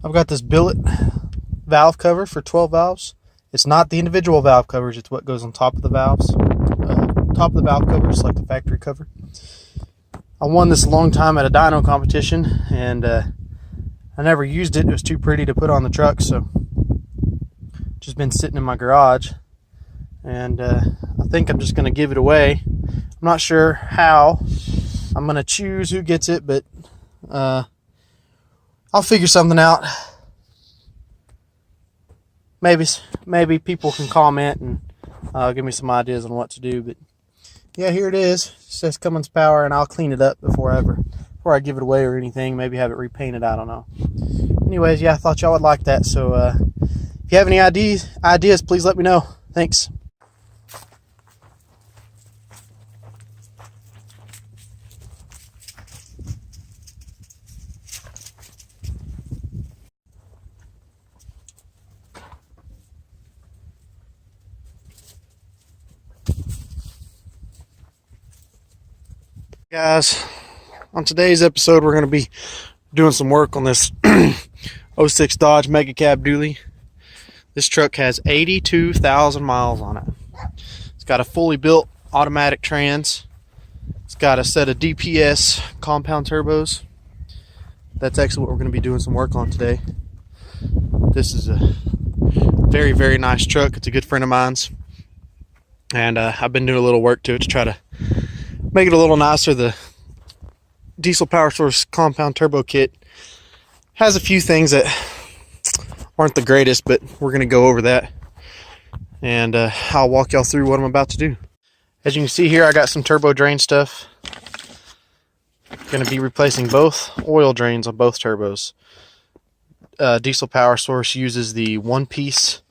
I've got this billet valve cover for 12 valves. It's not the individual valve covers, it's what goes on top of the valves. Top of the valve cover is like the factory cover. I won this a long time at a dyno competition, and I never used it. It was too pretty to put on the truck, so just been sitting in my garage, and I think I'm just going to give it away. I'm not sure how I'm going to choose who gets it, but I'll figure something out. Maybe people can comment and give me some ideas on what to do. But yeah, here it is. It says Cummins Power, and I'll clean it up before I give it away or anything. Maybe have it repainted. I don't know. Anyways, yeah, I thought y'all would like that. So if you have any ideas, please let me know. Thanks. Guys, on today's episode we're going to be doing some work on this 06 Dodge Mega Cab Dually. This truck has 82,000 miles on it. It's got a fully built automatic trans. It's got a set of DPS compound turbos. That's actually what we're going to be doing some work on today. This is a very, very nice truck. It's a good friend of mine's, and I've been doing a little work to it to try to make it a little nicer. The Diesel Power Source compound turbo kit has a few things that aren't the greatest, but we're going to go over that, and I'll walk y'all through what I'm about to do. As you can see here, I got some turbo drain stuff. Going to be replacing both oil drains on both turbos. Diesel Power Source uses the one-piece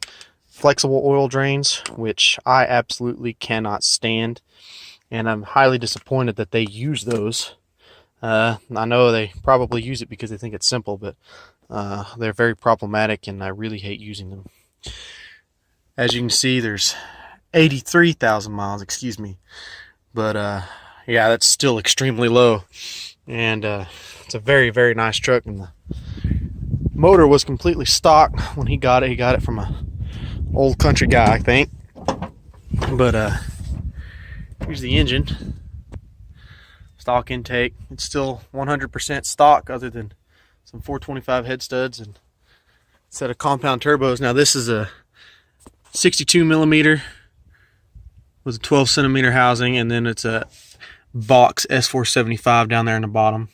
flexible oil drains, which I absolutely cannot stand, and I'm highly disappointed that they use those. I know they probably use it because they think it's simple, but they're very problematic, and I really hate using them. As you can see, there's 83,000 miles, excuse me. But yeah, that's still extremely low. And it's a very, very nice truck. And the motor was completely stock when he got it. He got it from a old country guy, I think. But here's the engine. Stock intake. It's still 100% stock, other than some 425 head studs and a set of compound turbos. Now this is a 62 millimeter with a 12 centimeter housing, and then it's a box S475 down there in the bottom.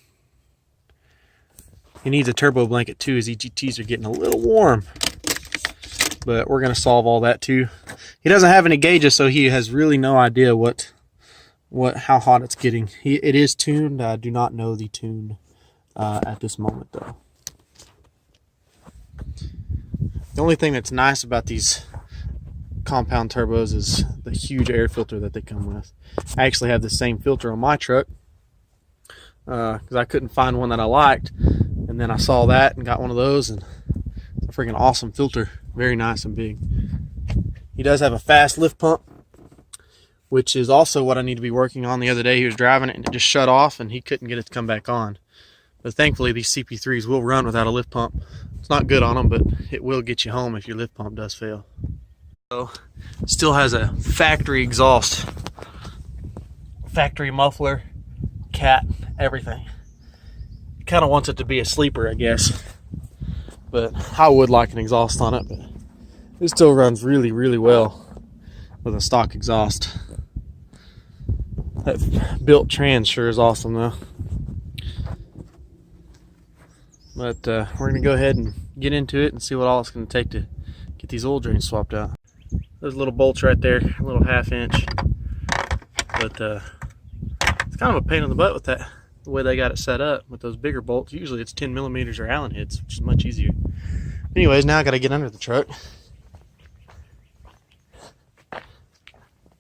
He needs a turbo blanket too, as EGTs are getting a little warm, but we're going to solve all that too. He doesn't have any gauges, so he has really no idea how hot it's getting. It is tuned. I do not know the tune at this moment though. The only thing that's nice about these compound turbos is the huge air filter that they come with. I actually have the same filter on my truck because I couldn't find one that I liked, and then I saw that and got one of those, and it's a freaking awesome filter. Very nice and big. He does have a fast lift pump, which is also what I need to be working on. The other day he was driving it and it just shut off, and he couldn't get it to come back on. But thankfully these CP3s will run without a lift pump. It's not good on them, but it will get you home if your lift pump does fail. So, still has a factory exhaust, factory muffler, cat, everything. Kind of wants it to be a sleeper, I guess, but I would like an exhaust on it. But it still runs really, really well with a stock exhaust. That built trans sure is awesome though. But we're gonna go ahead and get into it and see what all it's gonna take to get these oil drains swapped out. There's little bolts right there, a little 1/2 inch. But it's kind of a pain in the butt with that, the way they got it set up with those bigger bolts. Usually it's 10 millimeters or Allen heads, which is much easier. Anyways, now I gotta get under the truck.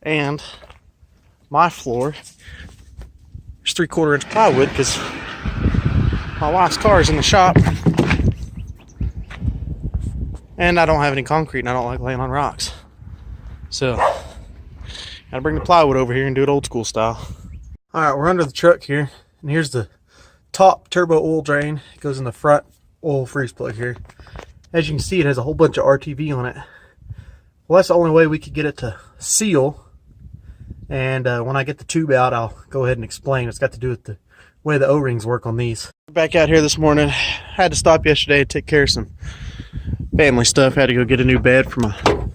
And my floor is 3/4 inch plywood because my wife's car is in the shop. And I don't have any concrete, and I don't like laying on rocks. So, gotta bring the plywood over here and do it old school style. Alright, we're under the truck here, and here's the top turbo oil drain. It goes in the front oil freeze plug here. As you can see, it has a whole bunch of RTV on it. Well, that's the only way we could get it to seal. And when I get the tube out, I'll go ahead and explain. It's got to do with the way the O-rings work on these. Back out here this morning. Had to stop yesterday to take care of some family stuff. Had to go get a new bed for my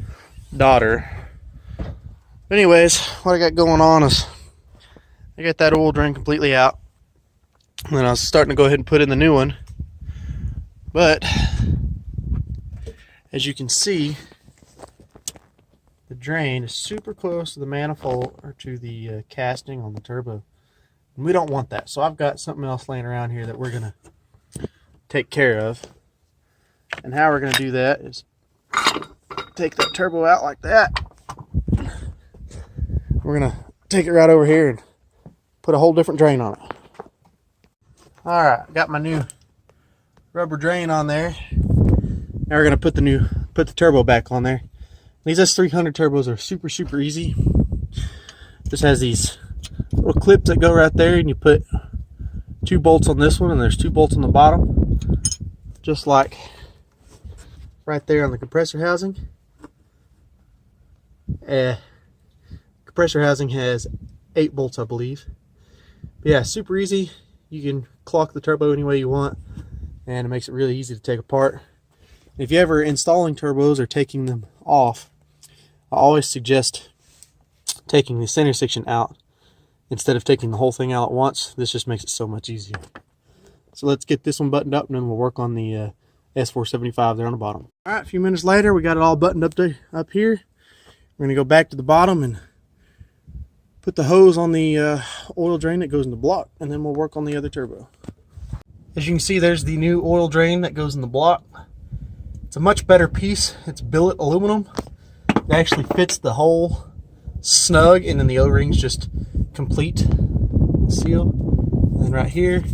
daughter. But anyways, what I got going on is I got that oil drain completely out. And then I was starting to go ahead and put in the new one. But as you can see, the drain is super close to the manifold or to the casting on the turbo. And we don't want that. So I've got something else laying around here that we're going to take care of. And how we're going to do that is take that turbo out like that. We're going to take it right over here and put a whole different drain on it. Alright, got my new rubber drain on there. Now we're going to put the turbo back on there. These S300 turbos are super easy. Just has these little clips that go right there, and you put 2 bolts on this one, and there's 2 bolts on the bottom, just like right there on the compressor housing. Compressor housing has 8 bolts, I believe. But yeah, super easy. You can clock the turbo any way you want, and it makes it really easy to take apart. If you're ever installing turbos or taking them off, I always suggest taking the center section out instead of taking the whole thing out at once. This just makes it so much easier. So let's get this one buttoned up, and then we'll work on the S475 there on the bottom. All right, a few minutes later, we got it all buttoned up here. We're going to go back to the bottom and put the hose on the oil drain that goes in the block, and then we'll work on the other turbo. As you can see, there's the new oil drain that goes in the block. It's a much better piece. It's billet aluminum. It actually fits the hole snug, and then the O-rings just complete the seal. And then right here,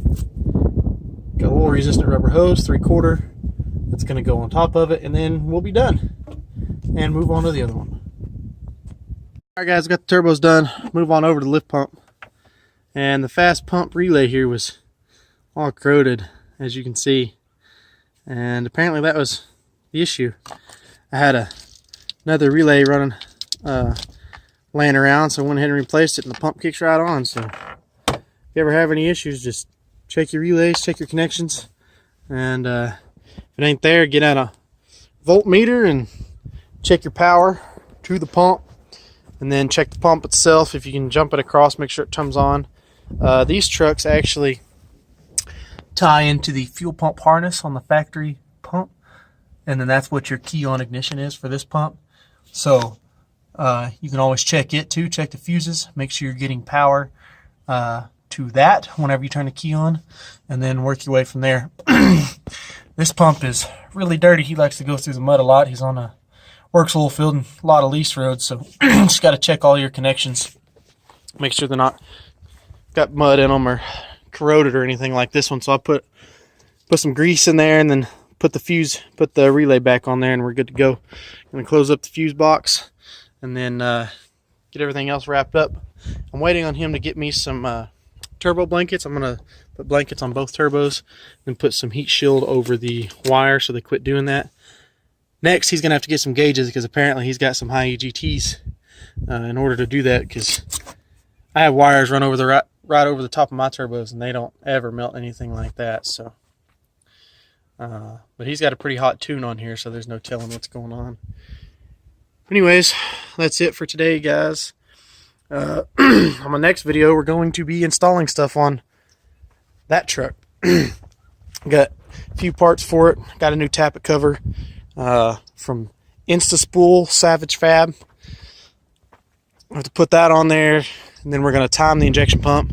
got a oil resistant rubber hose, 3/4. That's going to go on top of it, and then we'll be done and move on to the other one. Alright guys, got the turbos done. Move on over to the lift pump. And the fast pump relay here was all corroded, as you can see. And apparently that was the issue. I had another relay running, laying around, so I went ahead and replaced it, and the pump kicks right on. So if you ever have any issues, just check your relays, check your connections, and if it ain't there, get out a voltmeter and check your power to the pump, and then check the pump itself. If you can jump it across, make sure it comes on. These trucks actually tie into the fuel pump harness on the factory pump, and then that's what your key on ignition is for this pump. So you can always check it too, check the fuses, make sure you're getting power to that whenever you turn the key on, and then work your way from there. This pump is really dirty. He likes to go through the mud a lot. He's on a works oil field and a lot of lease roads, so just got to check all your connections, make sure they're not got mud in them or corroded or anything like this one. So I put some grease in there, and then put the relay back on there, and we're good to go. I'm gonna close up the fuse box, and then get everything else wrapped up. I'm waiting on him to get me some turbo blankets. I'm gonna put blankets on both turbos, and put some heat shield over the wire so they quit doing that. Next, he's gonna have to get some gauges, because apparently he's got some high EGTs in order to do that, because I have wires run over the right over the top of my turbos, and they don't ever melt anything like that. So but he's got a pretty hot tune on here, so there's no telling what's going on. Anyways, that's it for today, guys. On my next video, we're going to be installing stuff on that truck. Got a few parts for it. Got a new tappet cover from Instaspool Savage Fab. I have to put that on there, and then we're going to time the injection pump,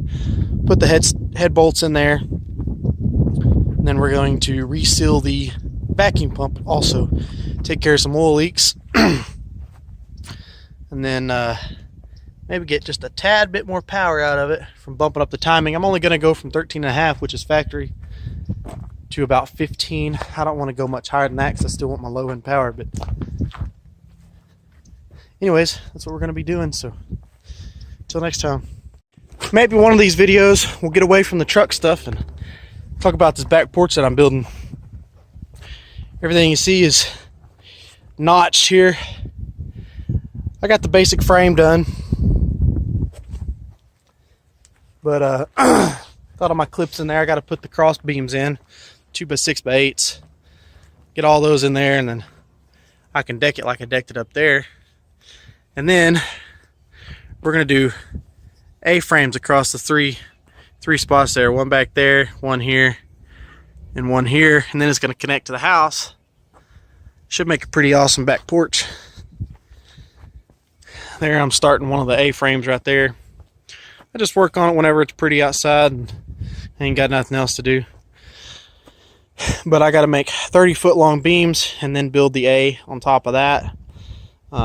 put the head bolts in there, and then we're going to reseal the vacuum pump, also take care of some oil leaks, and then maybe get just a tad bit more power out of it from bumping up the timing. I'm only going to go from 13.5, which is factory, to about 15. I don't want to go much higher than that, because I still want my low end power. But anyways, that's what we're going to be doing. So until next time, maybe one of these videos we'll get away from the truck stuff and talk about this back porch that I'm building. Everything you see is notched here. I got the basic frame done, but got all my clips in there. I got to put the cross beams in, 2x6x8s. Get all those in there, and then I can deck it like I decked it up there. And then we're gonna do A-frames across the three spots there. One back there, one here, and one here. And then it's gonna connect to the house. Should make a pretty awesome back porch. There, I'm starting one of the A-frames right there. I just work on it whenever it's pretty outside and I ain't got nothing else to do. But I got to make 30-foot long beams and then build the A on top of that.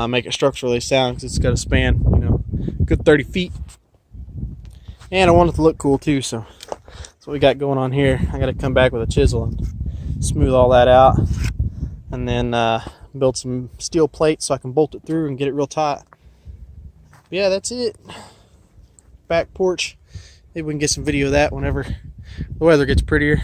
Make it structurally sound because it's got to span, you know, good 30 feet. And I want it to look cool too, so that's what we got going on here. I got to come back with a chisel and smooth all that out, and then build some steel plates so I can bolt it through and get it real tight. But yeah, that's it. Back porch. Maybe we can get some video of that whenever the weather gets prettier.